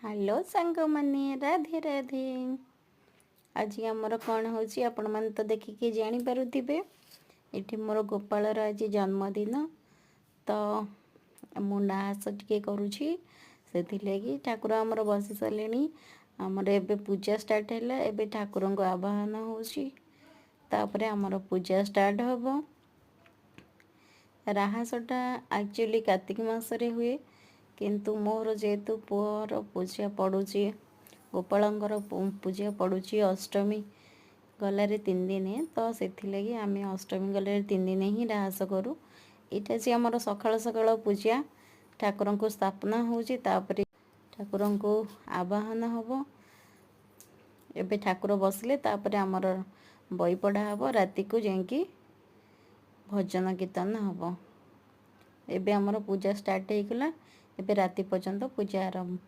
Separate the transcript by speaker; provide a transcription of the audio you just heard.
Speaker 1: Hello सांग माने राधे राधे। आज आमर कौन हो आपण मैंने तो देखिए जानीपे ये मोर गोपालर आज जन्मदिन तो मुहास टे करुँची से ठाकुर आमर बसी सारे आमर एबे पूजा स्टार्ट है एबे ठाकुर को आवाहन होपर आमर पूजा स्टार्ट हम। राहासटा एक्चुअली कार्तिक मासरे हुए किंतु मोर जेहेतु पुअर पूजा पड़ुची गोपालंकर पूजा पड़ुची अष्टमी गलारे 3 दिन तो से आम अष्टमी गलारे 3 दिन ही राहास करूँ। यहाँ से आमर सकाल सकाल पूजा ठाकुर को स्थापना होची ठाकुर को आवाहन हम। एबे ठाकुर बसले तापर आमर बई पढ़ा हम राति को जाकि भजन कीर्तन हम। एबे आमर पूजा स्टार्ट होगला एबे राति पर्यंत पूजा आरंभ।